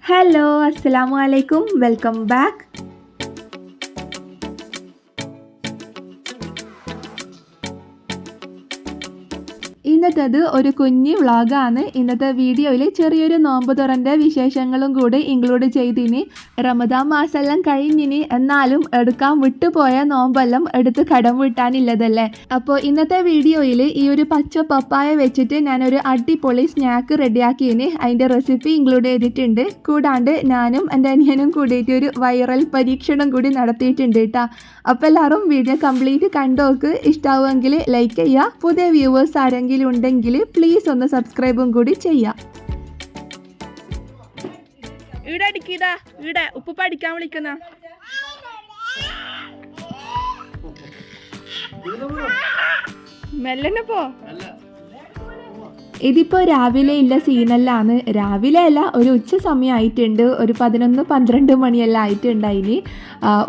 Hello, അസ്സലാമു അലൈക്കും, welcome back. ഇന്നത്തേത് ഒരു കുഞ്ഞി വ്ളോഗാണ്. ഇന്നത്തെ വീഡിയോയിൽ ചെറിയൊരു നോമ്പ് തുറൻ്റെ വിശേഷങ്ങളും കൂടി ഇൻക്ലൂഡ് ചെയ്തിന്. റമദാൻ മാസമെല്ലാം കഴിഞ്ഞിന്, എന്നാലും എടുക്കാൻ വിട്ടുപോയ നോമ്പെല്ലാം എടുത്ത് കടം വിട്ടാനില്ലതല്ലേ. അപ്പോൾ ഇന്നത്തെ വീഡിയോയിൽ ഈ ഒരു പച്ച പപ്പായ വെച്ചിട്ട് ഞാനൊരു അടിപൊളി സ്നാക്ക് റെഡിയാക്കിയതിന് അതിൻ്റെ റെസിപ്പി ഇൻക്ലൂഡ് ചെയ്തിട്ടുണ്ട്. കൂടാണ്ട് ഞാനും എൻ്റെ അനിയനും കൂടിയിട്ട് ഒരു വൈറൽ പരീക്ഷണം കൂടി നടത്തിയിട്ടുണ്ട് കേട്ടോ. അപ്പോൾ എല്ലാവരും വീഡിയോ കംപ്ലീറ്റ് കണ്ടോക്ക്. ഇഷ്ടമാവുമെങ്കിൽ ലൈക്ക് ചെയ്യുക. പുതിയ വ്യൂവേഴ്സ് ആരെങ്കിലും ഉണ്ടെങ്കിൽ പ്ലീസ് ഒന്ന് സബ്സ്ക്രൈബും കൂടി ചെയ്യാം. ഉപ്പ് പഠിക്കാൻ വിളിക്കുന്ന മെല്ലനെ പോ. ഇതിപ്പോൾ രാവിലെ ഇല്ല സീനെല്ലാണ്. രാവിലെ അല്ല, ഒരു ഉച്ച സമയമായിട്ടുണ്ട്. ഒരു 11-12 മണിയെല്ലാം ആയിട്ടുണ്ടായിന്.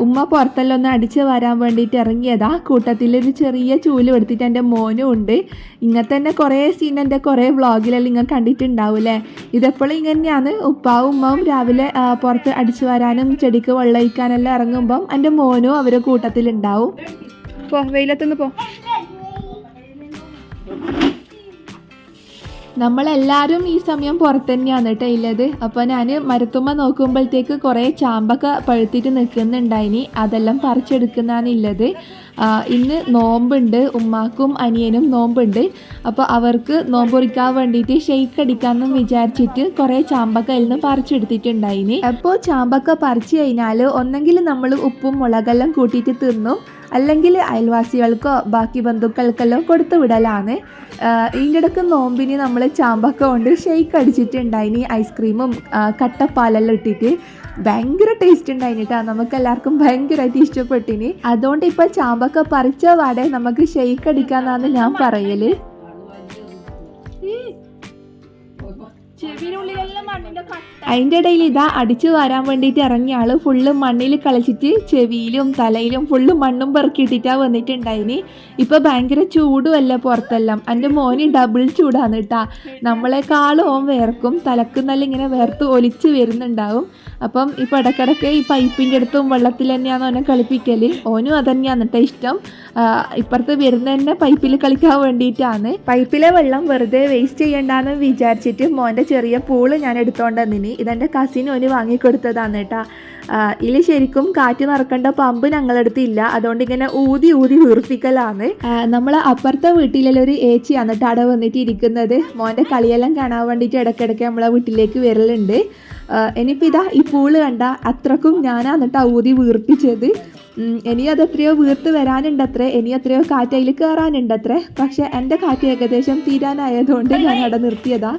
ഉമ്മ പുറത്തെല്ലാം ഒന്ന് അടിച്ച് വരാൻ വേണ്ടിയിട്ട് ഇറങ്ങിയതാ. കൂട്ടത്തിലൊരു ചെറിയ ചൂല് എടുത്തിട്ട് എൻ്റെ മോനും ഉണ്ട്. ഇങ്ങനെ തന്നെ കുറേ സീൻ എൻ്റെ കുറേ വ്ളോഗിലെല്ലാം ഇങ്ങനെ കണ്ടിട്ടുണ്ടാവൂലേ. ഇതെപ്പോഴും ഇങ്ങനെയാണ്. ഉപ്പാവും ഉമ്മാവും രാവിലെ പുറത്ത് അടിച്ച് വരാനും ചെടിക്ക് വെള്ളം ഒഴിക്കാനെല്ലാം ഇറങ്ങുമ്പം എൻ്റെ മോനും അവരുടെ കൂട്ടത്തിലുണ്ടാവും. പോ, വെയിലത്തുനിന്ന് പോ. നമ്മളെല്ലാവരും ഈ സമയം പുറത്ത് തന്നെയാണ് കേട്ടോ ഉള്ളത്. അപ്പോൾ ഞാൻ മരത്തുമ്മ നോക്കുമ്പോഴത്തേക്ക് കുറേ ചാമ്പൊക്കെ പഴുത്തിട്ട് നിൽക്കുന്നുണ്ടായിനി. അതെല്ലാം പറിച്ചെടുക്കുന്നതാണ് ഉള്ളത്. ഇന്ന് നോമ്പുണ്ട്, ഉമ്മാക്കും അനിയനും നോമ്പുണ്ട്. അപ്പോൾ അവർക്ക് നോമ്പൊറിക്കാൻ വേണ്ടിയിട്ട് ഷെയ്ക്ക് അടിക്കാമെന്നും വിചാരിച്ചിട്ട് കുറേ ചാമ്പക്ക അതിൽ നിന്ന് പറിച്ചെടുത്തിട്ടുണ്ടായിനി. അപ്പോൾ ചാമ്പക്ക പറിച്ചു കഴിഞ്ഞാൽ ഒന്നെങ്കിൽ നമ്മൾ ഉപ്പും മുളകെല്ലാം കൂട്ടിയിട്ട് തിന്നും, അല്ലെങ്കിൽ അയൽവാസികൾക്കോ ബാക്കി ബന്ധുക്കൾക്കെല്ലാം കൊടുത്തു വിടലാണ്. ഇതിനിടയ്ക്ക് നോമ്പിന് നമ്മൾ ചാമ്പക്ക കൊണ്ട് ഷെയ്ക്ക് അടിച്ചിട്ടുണ്ടായിനി. ഐസ്ക്രീമും കട്ടപ്പാലെല്ലാം ഇട്ടിട്ട് ഭയങ്കര ടേസ്റ്റ് ഉണ്ടായിന് കേട്ടോ. നമുക്കെല്ലാവർക്കും ഭയങ്കരമായിട്ട് ഇഷ്ടപ്പെട്ടിന്. അതുകൊണ്ട് ഇപ്പോൾ ചാമ്പക്ക പറിച്ച പാടെ നമുക്ക് ഷെയ്ക്ക് അടിക്കാന്നാണ് ഞാൻ പറയല്. അതിൻ്റെ ഇടയിൽ ഇതാ അടിച്ചു വരാൻ വേണ്ടിയിട്ട് ഇറങ്ങിയ ആൾ ഫുള്ള് മണ്ണിൽ കളിച്ചിട്ട് ചെവിയിലും തലയിലും ഫുള്ള് മണ്ണും പെറുക്കിയിട്ടിട്ടാണ് വന്നിട്ടുണ്ടായിന്. ഇപ്പോൾ ഭയങ്കര ചൂടുമല്ല പുറത്തെല്ലാം. എൻ്റെ മോന് ഡബിൾ ചൂടാണ് കേട്ടോ. നമ്മളെക്കാളും ഓൻ വേർക്കും. തലക്ക് നല്ല ഇങ്ങനെ വേർത്ത് ഒലിച്ച് വരുന്നുണ്ടാവും. അപ്പം ഇപ്പോൾ ഇടയ്ക്കിടയ്ക്ക് ഈ പൈപ്പിൻ്റെ അടുത്തും വെള്ളത്തിൽ തന്നെയാണ് ഓനെ കളിപ്പിക്കൽ. ഓനും അതന്നെയാണ് കേട്ടോ ഇഷ്ടം. ഇപ്പുറത്ത് വരുന്ന തന്നെ പൈപ്പിൽ കളിക്കാൻ വേണ്ടിയിട്ടാണ്. പൈപ്പിലെ വെള്ളം വെറുതെ വേസ്റ്റ് ചെയ്യണ്ടെന്ന് വിചാരിച്ചിട്ട് മോൻ്റെ ചെറിയ പൂള് ഞാൻ എടുത്തോണ്ട് വന്നിനി. ഇതെൻ്റെ കസിന് ഓന് വാങ്ങിക്കൊടുത്തതാണ് കേട്ടോ. ഇതിൽ ശരിക്കും കാറ്റ് നിറക്കേണ്ട പമ്പ് ഞങ്ങളടുത്ത് ഇല്ല. അതുകൊണ്ട് ഇങ്ങനെ ഊതി വീർപ്പിക്കലാണ്. നമ്മൾ അപ്പുറത്തെ വീട്ടിലൊരു ഏച്ചിയാണ് കേട്ടോ അവിടെ വന്നിട്ട് ഇരിക്കുന്നത്. മോൻ്റെ കളിയെല്ലാം കാണാൻ വേണ്ടിയിട്ട് ഇടയ്ക്കിടയ്ക്ക് നമ്മളെ വീട്ടിലേക്ക് വരലുണ്ട്. ഇനിയിപ്പോൾ ഇതാ ഈ പൂള് കണ്ട അത്രക്കും ഞാനാണ് കേട്ടോ ഊതി വീർപ്പിച്ചത്. ഇനി അതെത്രയോ വീർത്ത് വരാനുണ്ടത്രേ, ഇനി എത്രയോ കാറ്റ് അതിൽ കയറാനുണ്ടത്രേ. പക്ഷെ എൻ്റെ കാറ്റ് ഏകദേശം തീരാനായതുകൊണ്ട് ഞാൻ അവിടെ നിർത്തിയതാ.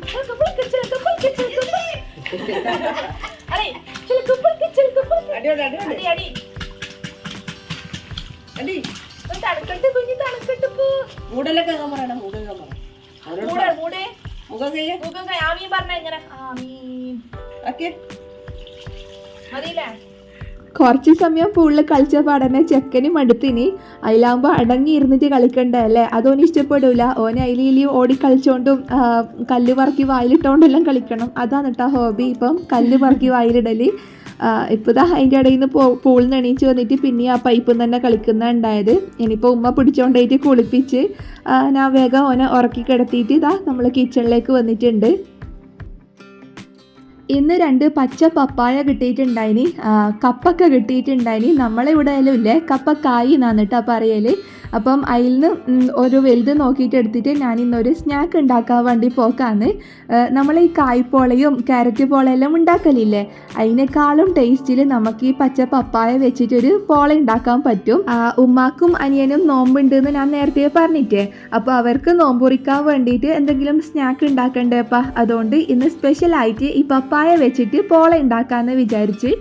കുറച്ച് സമയം പൂളിൽ കളിച്ച പാടന്നെ ചെക്കന് മടുപ്പിനി. അതിലാകുമ്പോൾ അടങ്ങി ഇരുന്നിട്ട് കളിക്കണ്ടല്ലേ, അതോന് ഇഷ്ടപ്പെടില്ല. ഓന് അതിലും ഓടി കളിച്ചോണ്ടും കല്ല് പറക്കി വായിലിട്ടോണ്ടെല്ലാം കളിക്കണം. അതാണ് കേട്ടോ ഹോബി. ഇപ്പം കല്ല് പറക്കി വായിലിടല്. ഇപ്പോൾ ഇതാ അതിൻ്റെ ഇടയിൽ നിന്ന് പൂളിൽ നിന്ന് എണീച്ച് വന്നിട്ട് പിന്നെ ആ പൈപ്പിൽ നിന്ന് തന്നെ കളിക്കുന്നുണ്ടായത്. ഇനിയിപ്പോൾ ഉമ്മ പിടിച്ചോണ്ടായിട്ട് കുളിപ്പിച്ച് ഞാൻ വേഗം ഓനെ ഉറക്കി കിടത്തിയിട്ട് ഇതാ നമ്മൾ കിച്ചണിലേക്ക് വന്നിട്ടുണ്ട്. ഇന്ന് 2 പച്ച പപ്പായ കിട്ടിയിട്ടുണ്ടായിനി, കപ്പൊക്കെ കിട്ടിയിട്ടുണ്ടായിനി. നമ്മളിവിടെ ഇല്ലേ കപ്പക്കായി എന്നാണ് കേട്ടോ പറയൽ. അപ്പം അതിൽ നിന്ന് ഒരു വലുത് നോക്കിയിട്ട് എടുത്തിട്ട് ഞാൻ ഇന്നൊരു സ്നാക്ക് ഉണ്ടാക്കാൻ വേണ്ടി പോക്കാണ്. നമ്മൾ ഈ കായ്പോളയും ക്യാരറ്റ് പോളയെല്ലാം ഉണ്ടാക്കലില്ലേ, അതിനേക്കാളും ടേസ്റ്റിൽ നമുക്ക് ഈ പച്ച പപ്പായ വെച്ചിട്ടൊരു പോള ഉണ്ടാക്കാൻ പറ്റും. ഉമ്മാക്കും അനിയനും നോമ്പുണ്ടെന്ന് ഞാൻ നേരത്തെ പറഞ്ഞിട്ടേ. അപ്പോൾ അവർക്ക് നോമ്പുറിക്കാൻ വേണ്ടിയിട്ട് എന്തെങ്കിലും സ്നാക്ക് ഉണ്ടാക്കണ്ടേപ്പാ. അതുകൊണ്ട് ഇന്ന് സ്പെഷ്യലായിട്ട് ഈ പപ്പായ വെച്ചിട്ട് പോള ഉണ്ടാക്കാമെന്ന് വിചാരിച്ച്.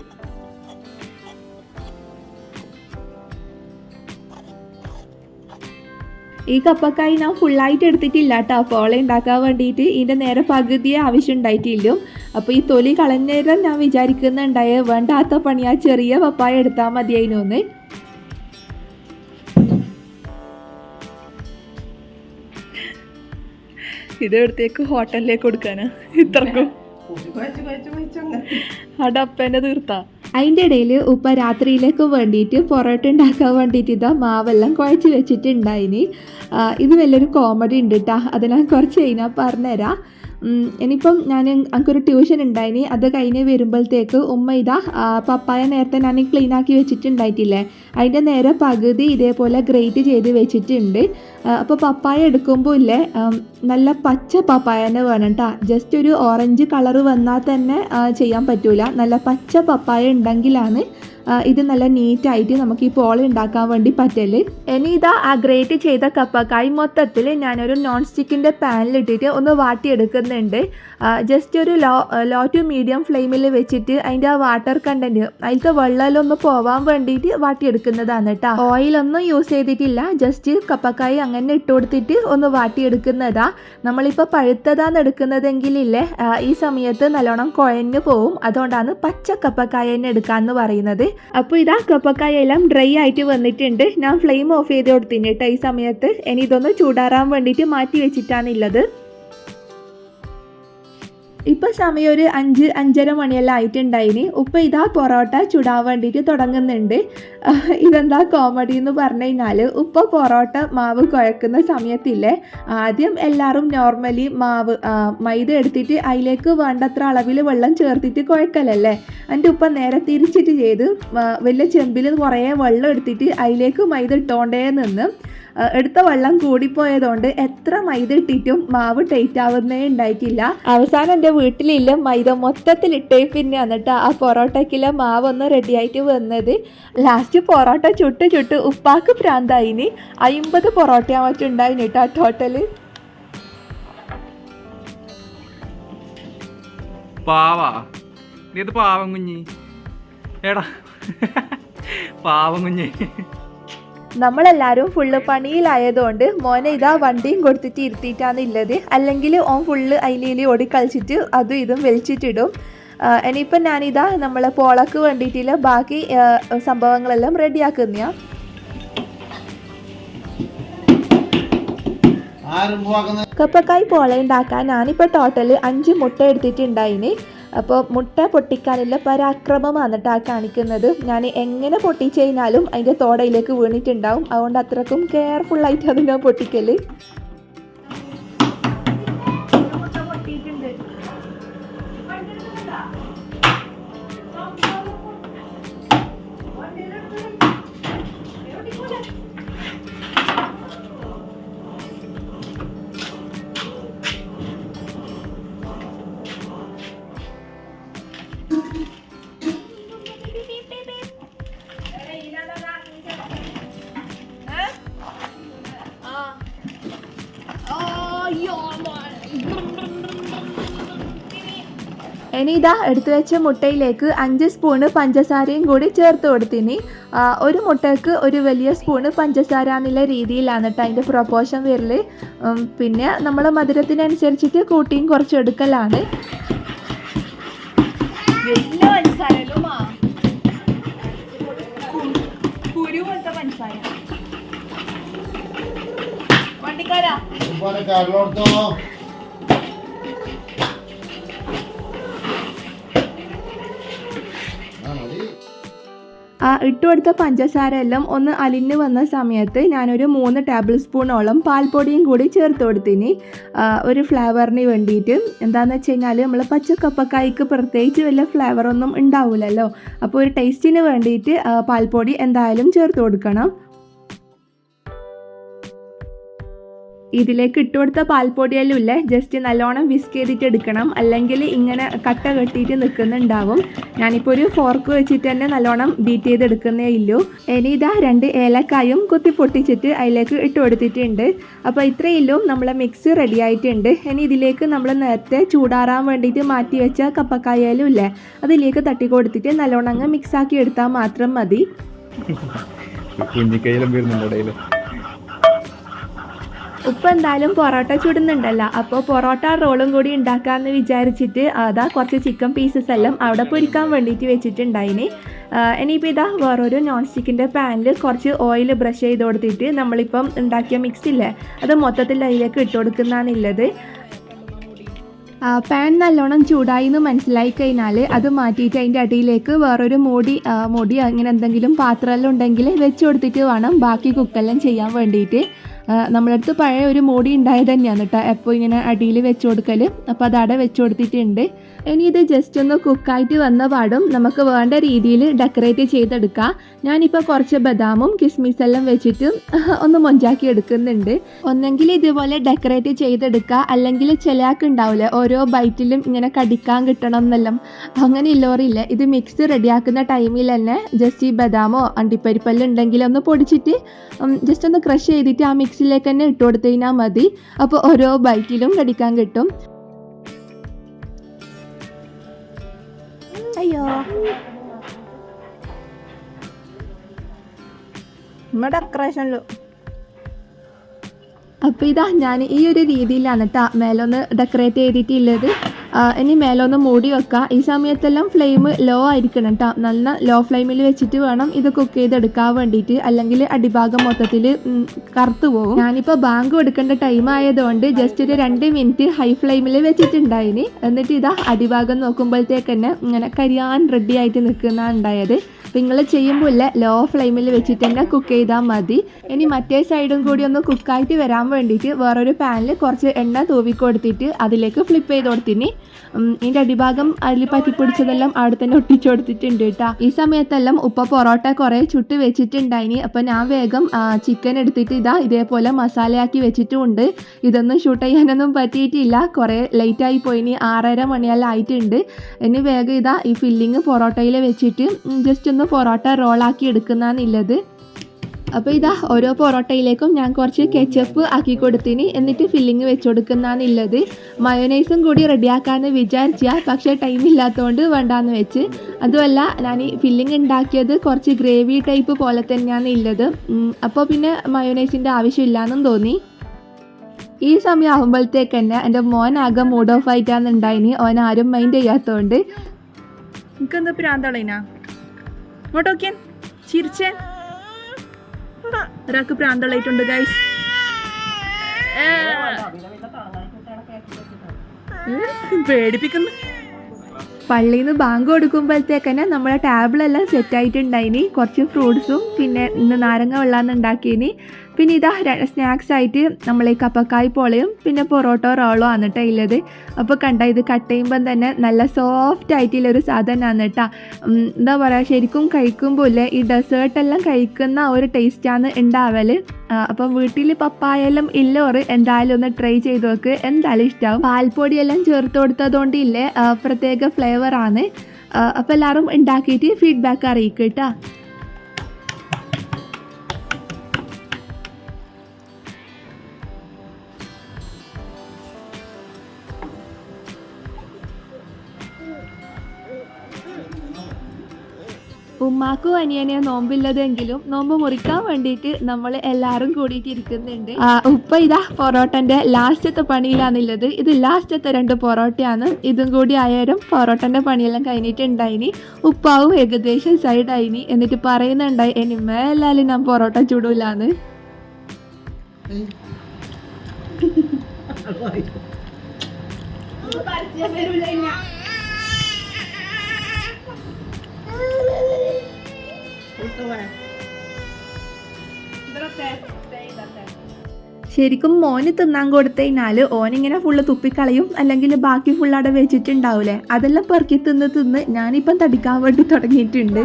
ഈ കപ്പക്കായി ഞാൻ ഫുള്ളായിട്ട് എടുത്തിട്ടില്ല കേട്ടോ പോള ഉണ്ടാക്കാൻ വേണ്ടിയിട്ട്. ഇതിൻ്റെ നേരെ പകുതിയെ ആവശ്യം ഉണ്ടായിട്ടില്ല. അപ്പോൾ ഈ തൊലി കളഞ്ഞേരം ഞാൻ വിചാരിക്കുന്നുണ്ടായ വേണ്ടാത്ത പണി ആ ചെറിയ പപ്പായ എടുത്താൽ മതിയായിരുന്നു. ഇതെടുത്തേക്ക് ഹോട്ടലിലേക്ക് കൊടുക്കാനാ ഇത്രക്കും. അടപ്പേനെ തീർത്താ. അതിൻ്റെ ഇടയിൽ ഉപ്പ രാത്രിയിലേക്ക് വേണ്ടിയിട്ട് പൊറോട്ട ഉണ്ടാക്കാൻ വേണ്ടിയിട്ട് ഇതാ മാവെല്ലാം കുഴച്ച് വെച്ചിട്ടുണ്ടായിനി. ഇത് വലിയൊരു കോമഡി ഉണ്ട് കേട്ടോ, അത് ഞാൻ കുറച്ച് കഴിഞ്ഞാൽ പറഞ്ഞുതരാം. ഇനിയിപ്പം എനിക്കൊരു ട്യൂഷൻ ഉണ്ടായിനി, അത് കഴിഞ്ഞ് വരുമ്പോഴത്തേക്ക് ഉമ്മ ഇതാ പപ്പായ നേരത്തെ ഞാൻ ക്ലീനാക്കി വെച്ചിട്ടുണ്ടായിട്ടില്ലേ, അതിൻ്റെ നേരെ പകുതി ഇതേപോലെ ഗ്രേറ്റ് ചെയ്ത് വെച്ചിട്ടുണ്ട്. അപ്പോൾ പപ്പായ എടുക്കുമ്പോൾ ഇല്ലേ നല്ല പച്ച പപ്പായ തന്നെ വേണം കേട്ടോ. ജസ്റ്റ് ഒരു ഓറഞ്ച് കളറ് വന്നാൽ തന്നെ ചെയ്യാൻ പറ്റൂല, നല്ല പച്ച പപ്പായ ഉണ്ടെങ്കിലാണ് ഇത് നല്ല നീറ്റായിട്ട് നമുക്ക് ഈ പോള ഉണ്ടാക്കാൻ വേണ്ടി പറ്റല്. ഇനി ഇതാ ആ ഗ്രേറ്റ് ചെയ്ത കപ്പക്കായ് മൊത്തത്തിൽ ഞാനൊരു നോൺ സ്റ്റിക്കിൻ്റെ പാനിലിട്ടിട്ട് ഒന്ന് വാട്ടിയെടുക്കുന്നുണ്ട്. ജസ്റ്റ് ഒരു ലോ ടു മീഡിയം ഫ്ലെയിമിൽ വെച്ചിട്ട് അതിൻ്റെ ആ വാട്ടർ കണ്ടൻറ്റ്, അതിലത്തെ വെള്ളമെല്ലാം ഒന്ന് പോവാൻ വേണ്ടിയിട്ട് വാട്ടിയെടുക്കുന്നതാണ് കേട്ടോ. ഓയിലൊന്നും യൂസ് ചെയ്തിട്ടില്ല, ജസ്റ്റ് കപ്പക്കായ് അങ്ങനെ ഇട്ട് കൊടുത്തിട്ട് ഒന്ന് വാട്ടിയെടുക്കുന്നതാ. നമ്മളിപ്പോൾ പഴുത്തതാണ് എടുക്കുന്നതെങ്കിലില്ലേ ഈ സമയത്ത് നല്ലോണം കുഴഞ്ഞു പോവും, അതുകൊണ്ടാണ് പച്ച കപ്പക്കായ തന്നെ എടുക്കാമെന്ന് പറയുന്നത്. അപ്പോൾ ഇതാ കപ്പക്കായ എല്ലാം ഡ്രൈ ആയിട്ട് വന്നിട്ടുണ്ട്. ഞാൻ ഫ്ലെയിം ഓഫ് ചെയ്ത് കൊടുത്തിന് കേട്ടോ ഈ സമയത്ത്. ഇനി ഇതൊന്ന് ചൂടാറാൻ വേണ്ടിയിട്ട് മാറ്റി വെച്ചിട്ടാണുള്ളത്. ഇപ്പോൾ സമയം ഒരു 5-5:30 മണിയെല്ലാം ആയിട്ടുണ്ടായിന്. ഉപ്പ ഇതാ പൊറോട്ട ചുടാൻ വേണ്ടിയിട്ട് തുടങ്ങുന്നുണ്ട്. ഇതെന്താ കോമഡി എന്ന് പറഞ്ഞു കഴിഞ്ഞാൽ, ഉപ്പ പൊറോട്ട മാവ് കുഴക്കുന്ന സമയത്തില്ലേ ആദ്യം എല്ലാവരും നോർമലി മൈദ എടുത്തിട്ട് അതിലേക്ക് വേണ്ടത്ര അളവിൽ വെള്ളം ചേർത്തിട്ട് കുഴക്കലല്ലേ. എൻ്റെ ഉപ്പ നേരെ തിരിച്ചിട്ട് ചെയ്ത് വലിയ ചെമ്പിൽ കുറേ വെള്ളം എടുത്തിട്ട് അതിലേക്ക് മൈദ ഇട്ടുകൊണ്ടേ നിന്ന് എടുത്ത വെള്ളം കൂടിപ്പോയതുകൊണ്ട് എത്ര മൈദ ഇട്ടിട്ടും മാവ് ടൈറ്റ് ആവുന്നേ ഉണ്ടായിട്ടില്ല. അവസാനം എൻ്റെ വീട്ടിലില്ല മൈദ മൊത്തത്തിലിട്ടേ പിന്നെ എന്നിട്ട് ആ പൊറോട്ടയ്ക്കുള്ള മാവൊന്ന് റെഡിയായിട്ട് വന്നത്. ലാസ്റ്റ് പൊറോട്ട ചുട്ട് ഉപ്പാക്ക് പ്രാന്തായിന്. 50 പൊറോട്ട മറ്റുണ്ടായിന് കേട്ടോ ടോട്ടല്. പാവം കുഞ്ഞി, എടാ പാവം കുഞ്ഞി. നമ്മളെല്ലാവരും ഫുള്ള് പണിയിലായതുകൊണ്ട് മോനെ ഇതാ വണ്ടിയും കൊടുത്തിട്ട് ഇരുത്തിയിട്ടാണ് ഉള്ളത്. അല്ലെങ്കിൽ ഓൻ ഫുള്ള് അതിലി ഓടിക്കളിച്ചിട്ട് അതും ഇതും വലിച്ചിട്ടിടും. ഇനിയിപ്പം ഞാനിതാ നമ്മളെ പോളക്ക് വേണ്ടിയിട്ടുള്ള ബാക്കി സംഭവങ്ങളെല്ലാം റെഡിയാക്കുന്ന. കപ്പക്കായ് പോള ഉണ്ടാക്കാൻ ഞാനിപ്പോൾ ടോട്ടൽ 5 മുട്ട എടുത്തിട്ടുണ്ടായിന്. അപ്പോൾ മുട്ട പൊട്ടിക്കാനുള്ള പരാക്രമമാണ് കേട്ടോ കാണിക്കുന്നത്. ഞാൻ എങ്ങനെ പൊട്ടിച്ചു കഴിഞ്ഞാലും അതിൻ്റെ തോടയിലേക്ക് വീണിട്ടുണ്ടാവും, അതുകൊണ്ട് അത്രക്കും കെയർഫുള്ളായിട്ട് അത് ഞാൻ പൊട്ടിക്കല്. ഇനി ഇതാ എടുത്തു വെച്ച മുട്ടയിലേക്ക് 5 സ്പൂണ് പഞ്ചസാരയും കൂടി ചേർത്ത് കൊടുത്തിനി. ഒരു മുട്ടയ്ക്ക് ഒരു വലിയ സ്പൂണ് പഞ്ചസാര എന്നുള്ള രീതിയിലാണ് കേട്ടോ അതിൻ്റെ പ്രൊപ്പോർഷൻ വരൽ. പിന്നെ നമ്മൾ മധുരത്തിനനുസരിച്ചിട്ട് കൂട്ടിയും കുറച്ച് എടുക്കലാണ്. വലിയ പഞ്ചസാരയിലും കുരു പോലത്തെ പഞ്ചസാര വണ്ടിക്കാരാ ഇട്ടുകൊടുത്ത പഞ്ചസാര എല്ലാം ഒന്ന് അലിഞ്ഞ് വന്ന സമയത്ത് ഞാനൊരു 3 ടേബിൾ സ്പൂണോളം പാൽപ്പൊടിയും കൂടി ചേർത്ത് കൊടുത്തിന്. ഒരു ഫ്ലേവറിന് വേണ്ടിയിട്ട്. എന്താണെന്ന് വെച്ച് കഴിഞ്ഞാൽ നമ്മൾ പച്ചക്കപ്പക്കായ്ക്ക് പ്രത്യേകിച്ച് വലിയ ഫ്ലേവറൊന്നും ഉണ്ടാവില്ലല്ലോ, അപ്പോൾ ഒരു ടേസ്റ്റിന് വേണ്ടിയിട്ട് പാൽപ്പൊടി എന്തായാലും ചേർത്ത് കൊടുക്കണം. ഇതിലേക്ക് ഇട്ടുകൊടുത്ത പാൽപ്പൊടിയെല്ലാം ഇല്ലേ ജസ്റ്റ് നല്ലോണം വിസ്ക് ചെയ്തിട്ട് എടുക്കണം, അല്ലെങ്കിൽ ഇങ്ങനെ കട്ട കെട്ടിയിട്ട് നിൽക്കുന്നുണ്ടാവും. ഞാനിപ്പോൾ ഒരു ഫോർക്ക് വെച്ചിട്ട് തന്നെ നല്ലോണം ബീറ്റ് ചെയ്തെടുക്കുന്നേ ഇല്ലൂ. ഇനി ഇതാ 2 ഏലക്കായും കുത്തി പൊട്ടിച്ചിട്ട് അതിലേക്ക് ഇട്ട് കൊടുത്തിട്ടുണ്ട്. അപ്പോൾ ഇത്രയില്ലോ നമ്മളെ മിക്സ് റെഡി ആയിട്ടുണ്ട്. ഇനി ഇതിലേക്ക് നമ്മൾ നേരത്തെ ചൂടാറാൻ വേണ്ടിയിട്ട് മാറ്റി വെച്ച കപ്പക്കായാലും ഇല്ലേ അതിലേക്ക് തട്ടി കൊടുത്തിട്ട് നല്ലോണം അങ്ങ് മിക്സാക്കി എടുത്താൽ മാത്രം മതി. ഉപ്പ എന്തായാലും പൊറോട്ട ചുടുന്നുണ്ടല്ലോ, അപ്പോൾ പൊറോട്ട റോളും കൂടി ഉണ്ടാക്കാമെന്ന് വിചാരിച്ചിട്ട് അതാ കുറച്ച് ചിക്കൻ പീസസ് എല്ലാം അവിടെ പൊരിക്കാൻ വേണ്ടിയിട്ട് വെച്ചിട്ടുണ്ടായിന്. ഇനിയിപ്പോൾ ഇതാ വേറൊരു നോൺ സ്റ്റിക്കിൻ്റെ പാനിൽ കുറച്ച് ഓയിൽ ബ്രഷ് ചെയ്ത് കൊടുത്തിട്ട് നമ്മളിപ്പം ഉണ്ടാക്കിയ മിക്സ് ഇല്ലേ അത് മൊത്തത്തിൽ അതിലേക്ക് ഇട്ട് കൊടുക്കുന്നതാണുള്ളത്. പാൻ നല്ലോണം ചൂടായി എന്ന് മനസ്സിലായി കഴിഞ്ഞാൽ അത് മാറ്റിയിട്ട് അതിൻ്റെ അടിയിലേക്ക് വേറൊരു മൂടി അങ്ങനെ എന്തെങ്കിലും പാത്രമെല്ലാം ഉണ്ടെങ്കിൽ വെച്ച് കൊടുത്തിട്ട് വേണം ബാക്കി കുക്കെല്ലാം ചെയ്യാൻ വേണ്ടിയിട്ട്. നമ്മളടുത്ത് പഴയ ഒരു മൂടി ഉണ്ടായത് തന്നെയാണ് കേട്ടോ എപ്പോൾ ഇങ്ങനെ അടിയിൽ വെച്ച് കൊടുക്കൽ. അപ്പോൾ അതവിടെ വെച്ച് കൊടുത്തിട്ടുണ്ട്. ഇനി ഇത് ജസ്റ്റ് ഒന്ന് കുക്കായിട്ട് വന്ന പാടും നമുക്ക് വേണ്ട രീതിയിൽ ഡെക്കറേറ്റ് ചെയ്തെടുക്കാം. ഞാനിപ്പോൾ കുറച്ച് ബദാമും കിസ്മിസെല്ലാം വെച്ചിട്ട് ഒന്ന് മൊഞ്ചാക്കി എടുക്കുന്നുണ്ട്. ഒന്നെങ്കിൽ ഇതുപോലെ ഡെക്കറേറ്റ് ചെയ്തെടുക്കുക, അല്ലെങ്കിൽ ചിലയാൾക്ക് ഉണ്ടാവില്ലേ ഓരോ ബൈറ്റിലും ഇങ്ങനെ കടിക്കാൻ കിട്ടണം എന്നെല്ലാം. അങ്ങനെ ഇല്ലോറില്ല, ഇത് മിക്സ് റെഡിയാക്കുന്ന ടൈമിൽ തന്നെ ജസ്റ്റ് ഈ ബദാമോ അണ്ടിപ്പരിപ്പെല്ലാം ഉണ്ടെങ്കിൽ ഒന്ന് പൊടിച്ചിട്ട് ജസ്റ്റ് ഒന്ന് ക്രഷ് ചെയ്തിട്ട് ആ മിക്സിലേക്ക് തന്നെ ഇട്ട് കൊടുത്തു കഴിഞ്ഞാൽ മതി. അപ്പോൾ ഓരോ ബൈറ്റിലും കടിക്കാൻ കിട്ടും. അയ്യോ ഡെക്കറേഷനിലും. അപ്പോൾ ഇതാ ഞാൻ ഈ ഒരു രീതിയിലാണ് കേട്ടോ മേലൊന്ന് ഡെക്കറേറ്റ് ചെയ്തിട്ടുള്ളത്. ഇനി മേലൊന്ന് മൂടി വെക്കുക. ഈ സമയത്തെല്ലാം ഫ്ലെയിം ലോ ആയിരിക്കണം കേട്ടോ. നല്ല ലോ ഫ്ലെയിമിൽ വെച്ചിട്ട് വേണം ഇത് കുക്ക് ചെയ്തെടുക്കാൻ വേണ്ടിയിട്ട്, അല്ലെങ്കിൽ അടിഭാഗം മൊത്തത്തിൽ കറുത്തു പോകും. ഞാനിപ്പോൾ ബാങ്ക് കൊടുക്കേണ്ട ടൈം ആയതുകൊണ്ട് ജസ്റ്റ് ഒരു 2 മിനിറ്റ് ഹൈ ഫ്ലെയിമിൽ വെച്ചിട്ടുണ്ടായിന്. എന്നിട്ട് ഇതാ അടിഭാഗം നോക്കുമ്പോഴത്തേക്ക് തന്നെ ഇങ്ങനെ കരിയാൻ റെഡി ആയിട്ട് നിൽക്കുന്നതാണ് ഉണ്ടായത്. അപ്പോൾ നിങ്ങൾ ചെയ്യുമ്പോൾ ഇല്ല ലോ ഫ്ലെയിമിൽ വെച്ചിട്ട് തന്നെ കുക്ക് ചെയ്താൽ മതി. ഇനി മറ്റേ സൈഡും കൂടി ഒന്ന് കുക്കായിട്ട് വരാൻ വേണ്ടിയിട്ട് വേറൊരു പാനിൽ കുറച്ച് എണ്ണ തൂവി കൊടുത്തിട്ട് അതിലേക്ക് ഫ്ലിപ്പ് ചെയ്ത് കൊടുത്തിന്. ഇതിൻ്റെ അടിഭാഗം അതിൽ പറ്റിപ്പിടിച്ചതെല്ലാം അവിടെ തന്നെ ഒട്ടിച്ചു കൊടുത്തിട്ടുണ്ട് കേട്ടോ. ഈ സമയത്തെല്ലാം ഉപ്പ പൊറോട്ട കുറേ ചുട്ട് വെച്ചിട്ടുണ്ടായിനി. അപ്പോൾ ഞാൻ വേഗം ചിക്കൻ എടുത്തിട്ട് ഇതേപോലെ മസാലയാക്കി വെച്ചിട്ടുമുണ്ട്. ഇതൊന്നും ഷൂട്ട് ചെയ്യാനൊന്നും പറ്റിയിട്ടില്ല, കുറേ ലേറ്റായി പോയിനി, 6:30 മണിയെല്ലാം ആയിട്ടുണ്ട്. ഇനി വേഗം ഈ ഫില്ലിങ് പൊറോട്ടയിൽ വെച്ചിട്ട് ജസ്റ്റ് ഒന്ന് പൊറോട്ട റോളാക്കി എടുക്കുന്നതാണുള്ളത്. അപ്പോൾ ഓരോ പൊറോട്ടയിലേക്കും ഞാൻ കുറച്ച് കെച്ചപ്പ് ആക്കി കൊടുത്തിന്. എന്നിട്ട് ഫില്ലിങ് വെച്ച് കൊടുക്കുന്നതാണുള്ളത്. മയോനൈസും കൂടി റെഡിയാക്കാമെന്ന് വിചാരിച്ചാൽ പക്ഷേ ടൈം ഇല്ലാത്തതുകൊണ്ട് വേണ്ടാന്ന് വെച്ച്. അതുമല്ല ഞാൻ ഈ ഫില്ലിങ് ഉണ്ടാക്കിയത് കുറച്ച് ഗ്രേവി ടൈപ്പ് പോലെ തന്നെയാണ് ഉള്ളത്. അപ്പോൾ പിന്നെ മയോനൈസിൻ്റെ ആവശ്യമില്ലാന്നും തോന്നി. ഈ സമയം ആകുമ്പോഴത്തേക്ക് തന്നെ എൻ്റെ മോൻ ആകെ മൂഡ് ഓഫ് ആയിട്ടാണ് ഉണ്ടായിന്. ഓൻ ആരും മൈൻഡ് ചെയ്യാത്തതുകൊണ്ട്. എനിക്കെന്താ പ്രാന്തളേനാ ഇങ്ങോട്ടോക്കിയാൻ ചിരിച്ചേൻ. ഒരാൾക്ക് പ്രാന്തളായിട്ടുണ്ട് ഗൈസ്. പേടിപ്പിക്കുന്നു. പള്ളിയിൽ നിന്ന് ബാങ്ക് കൊടുക്കുമ്പോഴത്തേക്ക് തന്നെ നമ്മളെ ടേബിളെല്ലാം സെറ്റായിട്ടുണ്ടായിനി. കുറച്ച് ഫ്രൂട്ട്സും പിന്നെ ഇന്ന് നാരങ്ങ വെള്ളമാണ് ഉണ്ടാക്കിയിനി. പിന്നെ സ്നാക്സ് ആയിട്ട് നമ്മൾ ഈ കപ്പക്കായ് പോളയും പിന്നെ പൊറോട്ട റോളും ആണ് കേട്ടോ ഉള്ളത്. അപ്പോൾ ഇത് കട്ട് ചെയ്യുമ്പം തന്നെ നല്ല സോഫ്റ്റ് ആയിട്ടുള്ളൊരു സാധനമാണ് കേട്ടോ. എന്താ പറയുക, ശരിക്കും കഴിക്കുമ്പോൾ ഇല്ലേ ഈ ഡെസേർട്ടെല്ലാം കഴിക്കുന്ന ഒരു ടേസ്റ്റാണ് ഉണ്ടാവൽ. അപ്പം വീട്ടിൽ പപ്പായെല്ലാം ഇല്ലോറ് എന്തായാലും ഒന്ന് ട്രൈ ചെയ്ത് നോക്ക്, എന്തായാലും ഇഷ്ടമാവും. പാൽപ്പൊടിയെല്ലാം ചേർത്ത് കൊടുത്തതുകൊണ്ട് ഇല്ലേ പ്രത്യേക ഫ്ലേവറാണ്. അപ്പോൾ എല്ലാവരും ഉണ്ടാക്കിയിട്ട് ഫീഡ്ബാക്ക് അറിയിക്കുക കേട്ടോ. ഉമ്മാക്കും അനിയനെയോ നോമ്പില്ലതെങ്കിലും നോമ്പ് മുറിക്കാൻ വേണ്ടിയിട്ട് നമ്മൾ എല്ലാവരും കൂടിയിട്ട് ഇരിക്കുന്നുണ്ട്. ഉപ്പ പൊറോട്ടൻ്റെ ലാസ്റ്റത്തെ പണിയിലാണുള്ളത്. ഇത് ലാസ്റ്റത്തെ 2 പൊറോട്ടയാണ്. ഇതും കൂടി ആയാലും പൊറോട്ടൻ്റെ പണിയെല്ലാം കഴിഞ്ഞിട്ടുണ്ടായിനി. ഉപ്പാവും ഏകദേശം സൈഡായിനി. എന്നിട്ട് പറയുന്നുണ്ടായി ഇനി മേലാലും ഞാൻ പൊറോട്ട ചുടൂലാന്ന്. ശരിക്കും മോന് തിന്നാൻ കൊടുത്തതിനാൽ ഓനിങ്ങനെ ഫുള്ള് തുപ്പിക്കളയും, അല്ലെങ്കിൽ ബാക്കി ഫുള്ളവിടെ വെച്ചിട്ടുണ്ടാവൂലേ, അതെല്ലാം പെറുക്കി തിന്ന് ഞാനിപ്പം തടിക്കാൻ വേണ്ടി തുടങ്ങിയിട്ടുണ്ട്.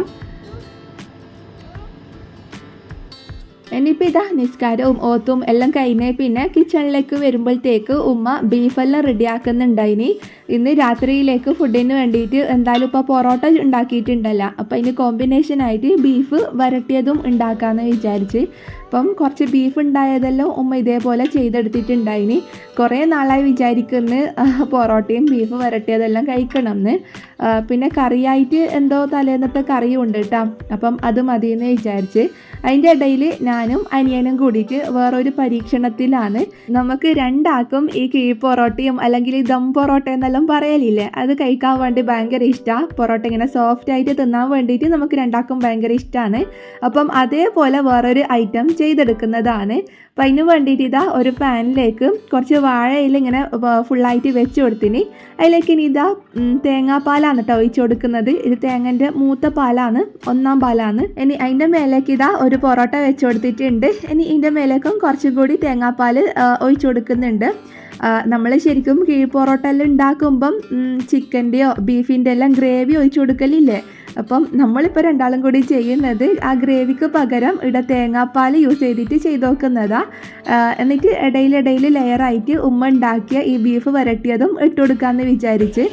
ഇനിയിപ്പോൾ നിസ്കാരവും ഓത്തും എല്ലാം കഴിഞ്ഞ് പിന്നെ കിച്ചണിലേക്ക് വരുമ്പോഴത്തേക്ക് ഉമ്മ ബീഫെല്ലാം റെഡിയാക്കുന്നുണ്ടായിനി. ഇന്ന് രാത്രിയിലേക്ക് ഫുഡിന് വേണ്ടിയിട്ട് എന്തായാലും ഇപ്പോൾ പൊറോട്ട ഉണ്ടാക്കിയിട്ടുണ്ടല്ലോ, അപ്പോൾ അതിന് കോമ്പിനേഷനായിട്ട് ബീഫ് വരട്ടിയതും ഉണ്ടാക്കാമെന്ന് വിചാരിച്ച്. അപ്പം കുറച്ച് ബീഫ് ഉണ്ടായതെല്ലാം ഉമ്മ ഇതേപോലെ ചെയ്തെടുത്തിട്ടുണ്ടായിനി. കുറേ നാളായി വിചാരിക്കുന്നു പൊറോട്ടയും ബീഫ് വരട്ടിയതെല്ലാം കഴിക്കണം എന്ന്. പിന്നെ കറിയായിട്ട് എന്തോ തലേന്നത്തെ കറിയും ഉണ്ട് കേട്ടോ, അപ്പം അത് മതിയെന്ന് വിചാരിച്ച്. അതിൻ്റെ ഇടയിൽ ഞാനും അനിയനും കൂടിയിട്ട് വേറൊരു പരീക്ഷണത്തിലാണ്. നമുക്ക് 2 ആൾക്കും ഈ കിഴി പൊറോട്ടയും അല്ലെങ്കിൽ ദം പൊറോട്ട എന്നെല്ലാം പറയലില്ലേ, അത് കഴിക്കാൻ വേണ്ടി ഭയങ്കര ഇഷ്ടമാണ്. പൊറോട്ട ഇങ്ങനെ സോഫ്റ്റായിട്ട് തിന്നാൻ വേണ്ടിയിട്ട് നമുക്ക് 2 ആൾക്കും ഭയങ്കര ഇഷ്ടമാണ്. അപ്പം അതേപോലെ വേറൊരു ഐറ്റം ചെയ്തെടുക്കുന്നതാണ്. അപ്പം അതിന് വേണ്ടിയിട്ട് ഇതാ ഒരു പാനിലേക്ക് കുറച്ച് വാഴയിൽ ഇങ്ങനെ ഫുള്ളായിട്ട് വെച്ച് കൊടുത്തിന്. അതിലേക്ക് ഇനി ഇതാ തേങ്ങാപ്പാലാണ് കേട്ടോ ഒഴിച്ച് കൊടുക്കുന്നത്. ഇത് തേങ്ങൻ്റെ മൂത്ത പാലാണ്, 1ാം പാലാണ്. ഇനി അതിൻ്റെ മേലേക്ക് ഇതാ ഒരു പൊറോട്ട വെച്ച് കൊടുത്തിട്ടുണ്ട്. ഇനി ഇതിൻ്റെ മേലേക്കും കുറച്ചും കൂടി തേങ്ങാപ്പാൽ ഒഴിച്ച് കൊടുക്കുന്നുണ്ട്. നമ്മൾ ശരിക്കും കിഴി പൊറോട്ട എല്ലാം ഉണ്ടാക്കുമ്പം ചിക്കൻ്റെയോ ബീഫിൻ്റെ എല്ലാം ഗ്രേവി ഒഴിച്ച് കൊടുക്കലില്ലേ? അപ്പം നമ്മളിപ്പോൾ രണ്ടാളും കൂടി ചെയ്യുന്നത് ആ ഗ്രേവിക്ക് പകരം ഇവിടെ തേങ്ങാപ്പാൽ യൂസ് ചെയ്തിട്ട് ചെയ്ത് നോക്കുന്നതാണ്. എന്നിട്ട് ഇടയിൽ ലെയറായിട്ട് ഉമ്മ ഉണ്ടാക്കിയ ഈ ബീഫ് വരട്ടിയതും ഇട്ട് കൊടുക്കാമെന്ന് വിചാരിച്ച്.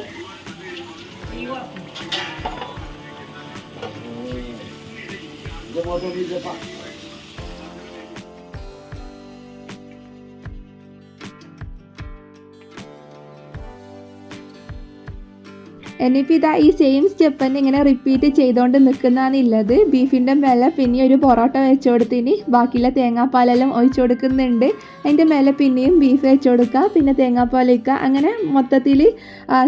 ഇനിയിപ്പോൾ ഇതാ ഈ സെയിം സ്റ്റെപ്പ് തന്നെ ഇങ്ങനെ റിപ്പീറ്റ് ചെയ്തുകൊണ്ട് നിൽക്കുന്നതാണുള്ളത്. ബീഫിൻ്റെ മേലെ പിന്നെ ഒരു പൊറോട്ട വെച്ച് കൊടുത്തിന്, ബാക്കിയുള്ള തേങ്ങാപ്പാലെല്ലാം ഒഴിച്ചു കൊടുക്കുന്നുണ്ട്. അതിൻ്റെ മേലെ പിന്നെയും ബീഫ് വെച്ച് കൊടുക്കുക, പിന്നെ തേങ്ങാപ്പാൽ വയ്ക്കുക. അങ്ങനെ മൊത്തത്തിൽ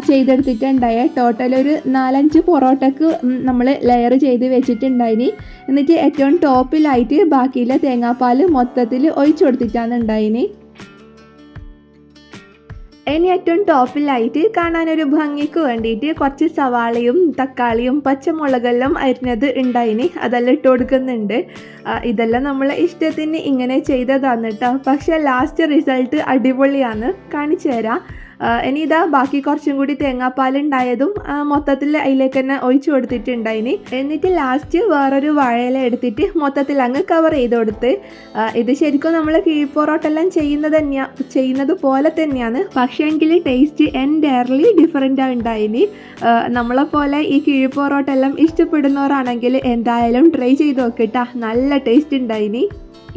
ചെയ്തെടുത്തിട്ടുണ്ടായ ടോട്ടൽ ഒരു 4-5 പൊറോട്ടക്ക് നമ്മൾ ലെയർ ചെയ്ത് വെച്ചിട്ടുണ്ടായിനി. എന്നിട്ട് ഏറ്റവും ടോപ്പിലായിട്ട് ബാക്കിയുള്ള തേങ്ങാപ്പാൽ മൊത്തത്തിൽ ഒഴിച്ചു കൊടുത്തിട്ടാണ് ഉണ്ടായിനി. ഇനി ഏറ്റവും ടോപ്പിലായിട്ട് കാണാനൊരു ഭംഗിക്ക് വേണ്ടിയിട്ട് കുറച്ച് സവാളയും തക്കാളിയും പച്ചമുളകെല്ലാം അരിഞ്ഞത് ഉണ്ടായിനി, അതെല്ലാം ഇട്ട് കൊടുക്കുന്നുണ്ട്. ഇതെല്ലാം നമ്മളെ ഇഷ്ടത്തിന് ഇങ്ങനെ ചെയ്തതാണ് കേട്ടോ. പക്ഷേ ലാസ്റ്റ് റിസൾട്ട് അടിപൊളിയാണ്, കാണിച്ചു തരാം. ഇനി ഇതാ ബാക്കി കുറച്ചും കൂടി തേങ്ങാപ്പാലുണ്ടായതും മൊത്തത്തിൽ അതിലേക്ക് തന്നെ ഒഴിച്ചു കൊടുത്തിട്ടുണ്ടായിനി. എന്നിട്ട് ലാസ്റ്റ് വേറൊരു വാഴയില എടുത്തിട്ട് മൊത്തത്തിൽ അങ്ങ് കവർ ചെയ്ത് കൊടുത്ത്. ഇത് ശരിക്കും നമ്മൾ കിഴിപ്പൊറോട്ടെല്ലാം ചെയ്യുന്നത് പോലെ തന്നെയാണ്, പക്ഷേ എങ്കിൽ ടേസ്റ്റ് എൻറ്റയർലി ഡിഫറെൻ്റ് ഉണ്ടായിനി. നമ്മളെപ്പോലെ ഈ കിഴിപ്പൊറോട്ടെല്ലാം ഇഷ്ടപ്പെടുന്നവരാണെങ്കിൽ എന്തായാലും ട്രൈ ചെയ്ത് നോക്കിട്ടാ, നല്ല ടേസ്റ്റ് ഉണ്ടായിനി.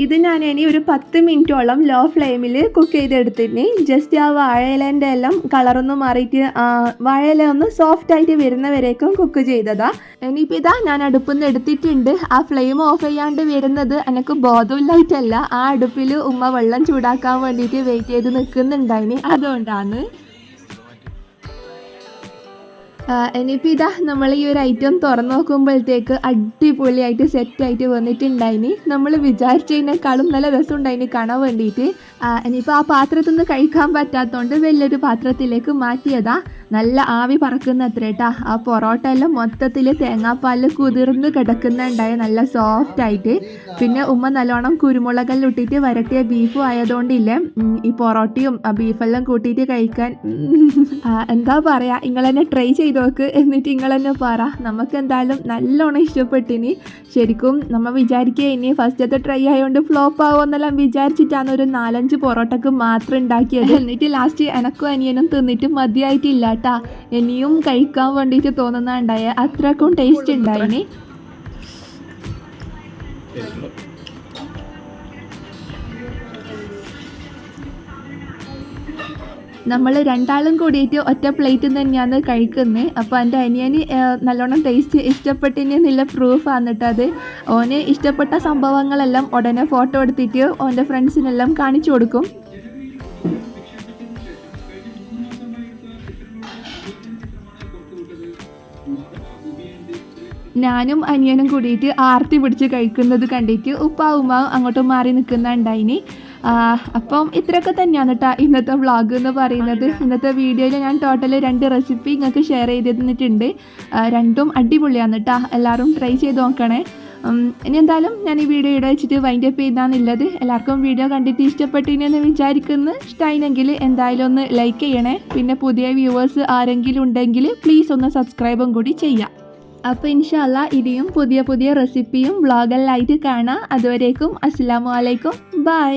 ഇത് ഞാൻ ഇനി ഒരു 10 മിനിറ്റോളം ലോ ഫ്ലെയിമിൽ കുക്ക് ചെയ്തെടുത്തിന്. ജസ്റ്റ് ആ വാഴയിലേൻ്റെ എല്ലാം കളറൊന്നും മാറിയിട്ട് വാഴയില ഒന്ന് സോഫ്റ്റായിട്ട് വരുന്നവരേക്കും കുക്ക് ചെയ്തതാ. ഇനിയിപ്പോൾ ഇതാ ഞാൻ അടുപ്പിൽ നിന്ന് എടുത്തിട്ടുണ്ട്. ആ ഫ്ലെയിം ഓഫ് ചെയ്യാണ്ട് വരുന്നത് എനിക്ക് ബോധമില്ലായിട്ടല്ല, ആ അടുപ്പിൽ ഉമ്മ വെള്ളം ചൂടാക്കാൻ വേണ്ടിയിട്ട് വെയിറ്റ് ചെയ്ത് നിൽക്കുന്നുണ്ടായിന്, അതുകൊണ്ടാണ്. ഇനിയിപ്പോൾ ഇതാ നമ്മൾ ഈ ഒരു ഐറ്റം തുറന്നു നോക്കുമ്പോഴത്തേക്ക് അടിപൊളിയായിട്ട് സെറ്റായിട്ട് വന്നിട്ടുണ്ടായിനി. നമ്മൾ വിചാരിച്ചതിനേക്കാളും നല്ല രസം ഉണ്ടായിനി കാണാൻ വേണ്ടിയിട്ട്. ഇനിയിപ്പോൾ ആ പാത്രത്തിൽ നിന്ന് കഴിക്കാൻ പറ്റാത്തതുകൊണ്ട് വലിയൊരു പാത്രത്തിലേക്ക് മാറ്റിയതാ. നല്ല ആവി പറക്കുന്ന അത്ര കേട്ടാ. ആ പൊറോട്ട എല്ലാം മൊത്തത്തിൽ തേങ്ങാപ്പാലിൽ കുതിർന്ന് കിടക്കുന്നുണ്ടായ നല്ല സോഫ്റ്റായിട്ട്. പിന്നെ ഉമ്മ നല്ലോണം കുരുമുളകെല്ലാം ഇട്ടിട്ട് വരട്ടിയ ബീഫും ആയതുകൊണ്ടില്ലേ ഈ പൊറോട്ടയും ബീഫെല്ലാം കൂട്ടിയിട്ട് കഴിക്കാൻ എന്താ പറയുക, നിങ്ങൾ തന്നെ ട്രൈ ചെയ്ത് നോക്ക്, എന്നിട്ട് നിങ്ങൾ തന്നെ പറ. നമുക്ക് എന്തായാലും നല്ലോണം ഇഷ്ടപ്പെട്ടിനി. ശരിക്കും നമ്മൾ വിചാരിക്കുക ഇനി ഫസ്റ്റത്തെ ട്രൈ ആയതുകൊണ്ട് ഫ്ലോപ്പ് ആവുമെന്നെല്ലാം വിചാരിച്ചിട്ടാണ് ഒരു 4-5 പൊറോട്ടക്ക് മാത്രം ഉണ്ടാക്കിയത്. എന്നിട്ട് ലാസ്റ്റ് എനക്കും അനിയനും തിന്നിട്ട് മതിയായിട്ടില്ല കേട്ടാ, ഇനിയും കഴിക്കാൻ വേണ്ടിയിട്ട് തോന്നുന്നുണ്ടായ അത്രക്കും ടേസ്റ്റ് ഉണ്ടായിനി. നമ്മൾ രണ്ടാളും കൂടിയിട്ട് ഒറ്റ പ്ലേറ്റിൽ തന്നെയാണ് കഴിക്കുന്നത്. അപ്പോൾ എൻ്റെ അനിയന് നല്ലോണം ടേസ്റ്റ് ഇഷ്ടപ്പെട്ടിനുള്ള പ്രൂഫാണ് കേട്ടോ അത്. ഓന് ഇഷ്ടപ്പെട്ട സംഭവങ്ങളെല്ലാം ഉടനെ ഫോട്ടോ എടുത്തിട്ട് ഓൻ്റെ ഫ്രണ്ട്സിനെല്ലാം കാണിച്ചു കൊടുക്കും. ഞാനും അനിയനും കൂടിയിട്ട് ആർത്തി പിടിച്ച് കഴിക്കുന്നത് കണ്ടിട്ട് ഉപ്പാവുമാവും അങ്ങോട്ടും മാറി നിൽക്കുന്നുണ്ടായിനി. അപ്പം ഇത്രയൊക്കെ തന്നെയാണ് കേട്ടോ ഇന്നത്തെ വ്ളോഗ് എന്ന് പറയുന്നത്. ഇന്നത്തെ വീഡിയോയിൽ ഞാൻ ടോട്ടൽ 2 റെസിപ്പി നിങ്ങൾക്ക് ഷെയർ ചെയ്ത് തന്നിട്ടുണ്ട്. രണ്ടും അടിപൊളിയാണ് കേട്ടോ, എല്ലാവരും ട്രൈ ചെയ്ത് നോക്കണേ. ഇനി എന്തായാലും ഞാൻ ഈ വീഡിയോ ഇവിടെ വെച്ചിട്ട് വൈൻഡ് അപ്പ് ചെയ്താന്നുള്ളത്. എല്ലാവർക്കും വീഡിയോ കണ്ടിട്ട് ഇഷ്ടപ്പെട്ടിനെന്ന് വിചാരിക്കുന്നു. ഇഷ്ടമായില്ലെങ്കിൽ എന്തായാലും ഒന്ന് ലൈക്ക് ചെയ്യണേ. പിന്നെ പുതിയ വ്യൂവേഴ്സ് ആരെങ്കിലും ഉണ്ടെങ്കിൽ പ്ലീസ് ഒന്ന് സബ്സ്ക്രൈബും കൂടി ചെയ്യാം. അപ്പോൾ ഇൻഷാ അല്ലാഹ് ഇനിയും പുതിയ റെസിപ്പിയും വ്ളോഗെല്ലാം ആയിട്ട് കാണാം. അതുവരേക്കും അസ്സലാമു അലൈക്കും, ബൈ.